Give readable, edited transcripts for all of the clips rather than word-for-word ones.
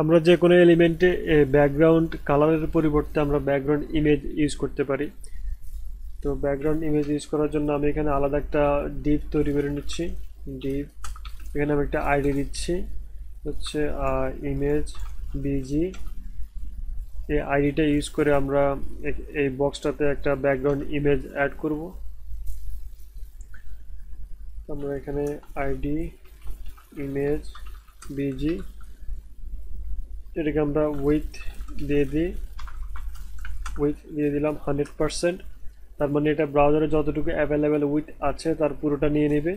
আমরা যে কোনো এলিমেন্টে ব্যাকগ্রাউন্ড কালারের পরিবর্তে আমরা ব্যাকগ্রাউন্ড ইমেজ ইউজ করতে পারি। তো ব্যাকগ্রাউন্ড ইমেজ ইউজ করার জন্য আমি এখানে আলাদা একটা ডিপ তৈরি করে নিচ্ছি। ডিপ, এখানে আমি একটা আইডি দিচ্ছি হচ্ছে ইমেজ বিজি। এই আইডিটা ইউজ করে আমরা এই বক্সটাতে একটা ব্যাকগ্রাউন্ড ইমেজ অ্যাড করব। আমরা এখানে আইডি ইমেজ বিজি, এটাকে আমরা উইথ দিয়ে দিলাম 100%। তার মানে এটা ব্রাউজারে যতটুকু অ্যাভেলেবেল উইথ আছে তার পুরোটা নিয়ে নেবে।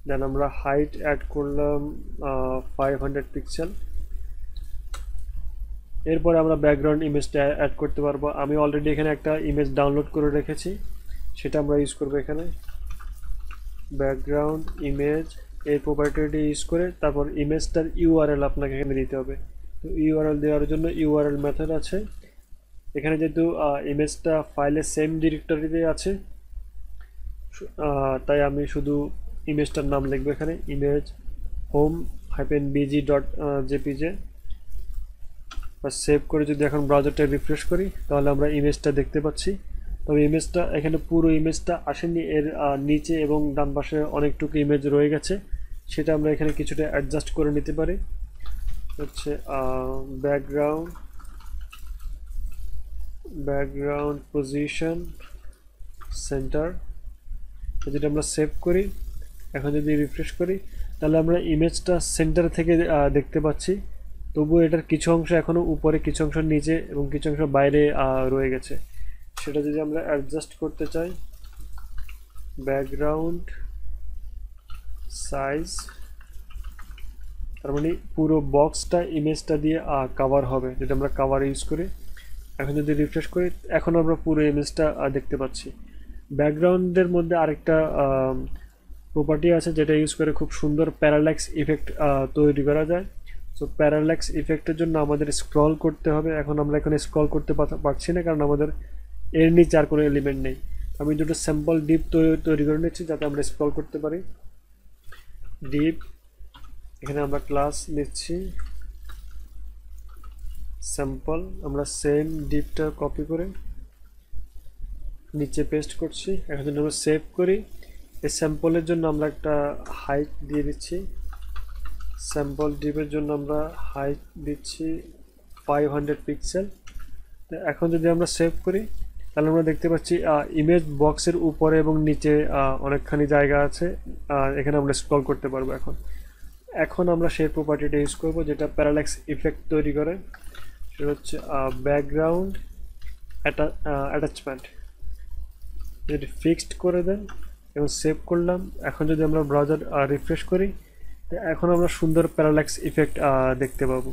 দেন আমরা হাইট অ্যাড করলাম 500 পিক্সেল। এরপরে আমরা ব্যাকগ্রাউন্ড ইমেজটা অ্যাড করতে পারবো। আমি অলরেডি এখানে একটা ইমেজ ডাউনলোড করে রেখেছি, সেটা আমরা ইউজ করবো এখানে। ব্যাকগ্রাউন্ড ইমেজ এই প্রপার্টিটি ইউজ করে তারপর ইমেজটার ইউআরএল আপনাকে এখানে দিতে হবে। তো ইউআরএল দেওয়ার জন্য ইউআরএল মেথড আছে এখানে। যেহেতু ইমেজটা ফাইলের সেম ডিরেক্টরিতে আছে, তাই আমি শুধু ইমেজটার নাম লিখবো এখানে, ইমেজ হোম -bg.jpg। সেভ করে যদি এখন ব্রাউজারটা রিফ্রেশ করি তাহলে আমরা ইমেজটা দেখতে পাচ্ছি। তবে ইমেজটা এখানে পুরো ইমেজটা আসেনি, এর নিচে এবং ডান পাশে অনেকটুকু ইমেজ রয়ে গেছে, সেটা আমরা এখানে কিছুটা অ্যাডজাস্ট করে নিতে পারি। হচ্ছে ব্যাকগ্রাউন্ড পজিশন সেন্টার, যদি আমরা সেভ করি এখন যদি রিফ্রেশ করি তাহলে আমরা ইমেজটা সেন্টার থেকে দেখতে পাচ্ছি। তবুও এটার কিছু অংশ এখনো উপরে, কিছু অংশ নিচে এবং কিছু অংশ বাইরে রয়ে গেছে। সেটা যদি আমরা অ্যাডজাস্ট করতে চাই, ব্যাকগ্রাউন্ড সাইজ, তার মানে পুরো বক্সটা ইমেজটা দিয়ে কভার হবে, যেটা আমরা কভার ইউজ করি। এখন যদি রিফ্রেশ করি এখন আমরা পুরো ইমেজটা দেখতে পাচ্ছি। ব্যাকগ্রাউন্ডের মধ্যে আরেকটা প্রপার্টি আছে যেটা ইউজ করে খুব সুন্দর প্যারাল্যাক্স ইফেক্ট তৈরি করা যায়। সো প্যারাল্যাক্স ইফেক্টের জন্য আমাদের স্ক্রল করতে হবে। এখন আমরা এখানে স্ক্রল করতে পারছি না, কারণ আমাদের এর নিচে আর কোনো এলিমেন্ট নেই। আমি দুটো স্যাম্পল ডিপ তৈরি করে নিচ্ছি যাতে আমরা স্ক্রল করতে পারি। ডিপ, এখানে আমরা ক্লাস নিচ্ছি স্যাম্পল, আমরা সেম ডিপটা কপি করে নিচে পেস্ট করছি। এখন যদি আমরা সেভ করি, এই স্যাম্পলের জন্য আমরা একটা হাইট দিয়ে দিচ্ছি। স্যাম্পল ডিপের জন্য আমরা হাইট দিচ্ছি 500 পিক্সেল। এখন যদি আমরা সেভ করি তাহলে আমরা দেখতে পাচ্ছি ইমেজ বক্সের উপরে এবং নিচে অনেকখানি জায়গা আছে, এখানে আমরা স্ক্রল করতে পারবো। এখন আমরা সেই প্রপার্টিটা ইউজ করব যেটা প্যারাল্যাক্স ইফেক্ট তৈরি করে, সেটা হচ্ছে ব্যাকগ্রাউন্ড অ্যাটাচমেন্ট। যদি ফিক্সড করে দেন এবং সেভ করলাম, এখন যদি আমরা ব্রাউজার রিফ্রেশ করি এখন আমরা সুন্দর প্যারাল্যাক্স ইফেক্ট দেখতে পাবো।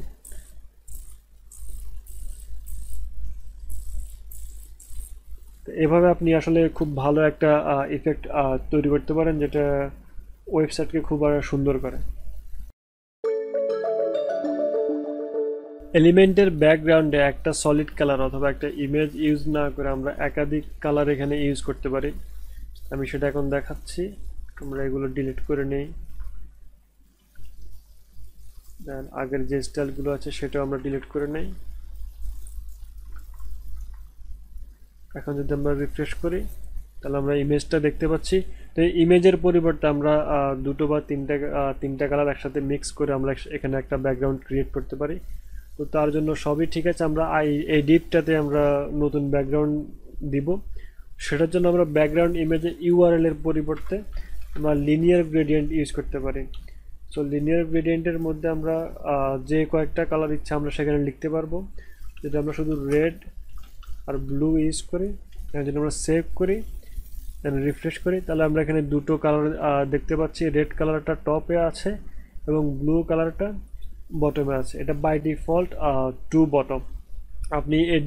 তো এভাবে আপনি আসলে খুব ভালো একটা ইফেক্ট তৈরি করতে পারেন যেটা ওয়েবসাইটকে খুব সুন্দর করে। এলিমেন্টের ব্যাকগ্রাউন্ডে একটা সলিড কালার অথবা একটা ইমেজ ইউজ না করে আমরা একাধিক কালার এখানে ইউজ করতে পারি। আমি সেটা এখন দেখাচ্ছি। আমরা এগুলো ডিলিট করে নেই, দেন আগের যে স্টাইলগুলো আছে সেটাও আমরা ডিলিট করে নেই। এখন যদি আমরা রিফ্রেশ করি তাহলে আমরা ইমেজটা দেখতে পাচ্ছি। তো এই ইমেজের পরিবর্তে আমরা দুটো বা তিনটা কালার একসাথে মিক্স করে আমরা এখানে একটা ব্যাকগ্রাউন্ড ক্রিয়েট করতে পারি। তো তার জন্য সবই ঠিক আছে, আমরা এই ডিপটাতে আমরা নতুন ব্যাকগ্রাউন্ড দিব। সেটার জন্য আমরা ব্যাকগ্রাউন্ড ইমেজে ইউআরএল এর পরিবর্তে আমরা লিনিয়ার গ্রেডিয়েন্ট ইউজ করতে পারি। সো লিনিয়ার গ্রেডিয়েন্টের মধ্যে আমরা যে কয়েকটা কালার ইচ্ছা আমরা সেখানে লিখতে পারবো। যদি আমরা শুধু রেড আর ব্লু ইউজ করি, যদি আমরা সেভ করি দেন রিফ্রেশ করি তাহলে আমরা এখানে দুটো কালার দেখতে পাচ্ছি। রেড কালারটা টপে আছে এবং ব্লু কালারটা বটমে আছে। এটা বাই ডিফল্ট টু বটম। আপনি এই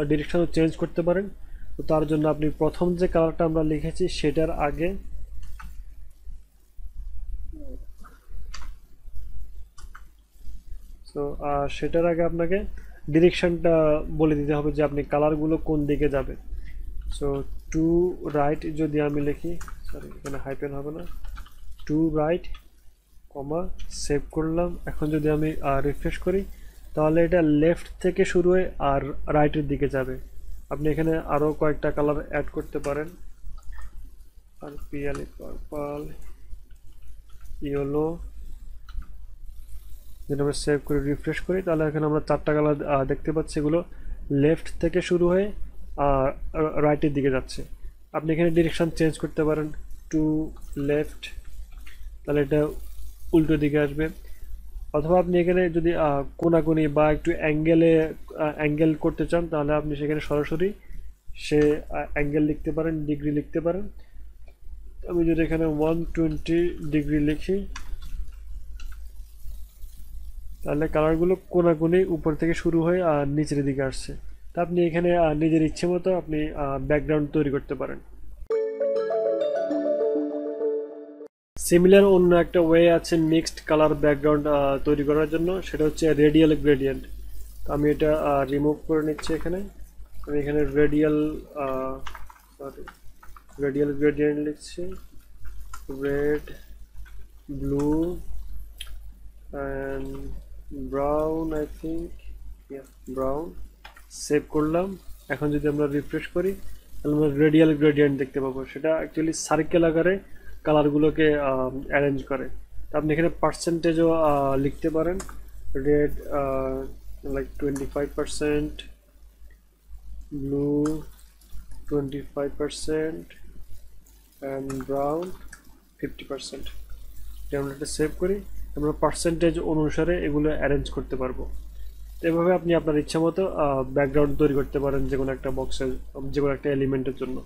ডিরেকশনও চেঞ্জ করতে পারেন। তো তার জন্য আপনি প্রথম যে কালারটা আমরা লিখেছি সেটার আগে আপনাকে ডিরেকশনটা বলে দিতে হবে যে আপনি কালারগুলো কোন দিকে যাবে। সো টু রাইট যদি আমি লিখি, সরি এখানে হাইপেন হবে না, টু রাইট কমা সেভ করলাম। এখন যদি আমি রিফ্রেশ করি তাহলে এটা লেফট থেকে শুরু হয়ে আর রাইটের দিকে যাবে। আপনি এখানে আরও কয়েকটা কালার অ্যাড করতে পারেন, পার্পিয়াল, পার্পল, ইয়েলো। যদি আমরা সেভ করে রিফ্রেশ করি তাহলে এখানে আমরা 4টা কালার দেখতে পাচ্ছি, এগুলো লেফট থেকে শুরু হয়ে আর রাইটের দিকে যাচ্ছে। আপনি এখানে ডিরেকশন চেঞ্জ করতে পারেন টু লেফট, তাহলে এটা উল্টো দিকে আসবে। অথবা আপনি এখানে যদি কোনাকুনি বা একটু অ্যাঙ্গেল করতে চান তাহলে আপনি সেখানে সরাসরি সে অ্যাঙ্গেল লিখতে পারেন, ডিগ্রি লিখতে পারেন। আমি যদি এখানে 120 ডিগ্রি লিখি তাহলে কালারগুলো কোনাকুনি উপর থেকে শুরু হয়ে নিচের দিকে আসছে। তা আপনি এখানে নিজের ইচ্ছে মতো আপনি ব্যাকগ্রাউন্ড তৈরি করতে পারেন। সিমিলার অন্য একটা ওয়ে আছে মিক্সড কালার ব্যাকগ্রাউন্ড তৈরি করার জন্য, সেটা হচ্ছে রেডিয়াল গ্রেডিয়েন্ট। আমি এটা রিমুভ করে নিচ্ছি। এখানে আমি এখানে রেডিয়াল গ্রেডিয়েন্ট লিখছি, red, blue and brown, I think brown. Save করলাম। এখন যদি আমরা রিফ্রেশ করি তাহলে আমরা রেডিয়াল গ্রেডিয়েন্ট দেখতে পাবো। সেটা অ্যাকচুয়ালি সার্কেল আকারে কালারগুলোকে অ্যারেঞ্জ করে। তো আপনি এখানে পার্সেন্টেজও লিখতে পারেন, red like 25%, blue 25% and brown 50%। আমরা এটা সেভ করি, আমরা পার্সেন্টেজ অনুসারে এগুলো অ্যারেঞ্জ করতে পারবো। এভাবে আপনি আপনার ইচ্ছা মতো ব্যাকগ্রাউন্ড তৈরি করতে পারেন যে কোনো একটা বক্সের, যে কোনো একটা এলিমেন্টের জন্য।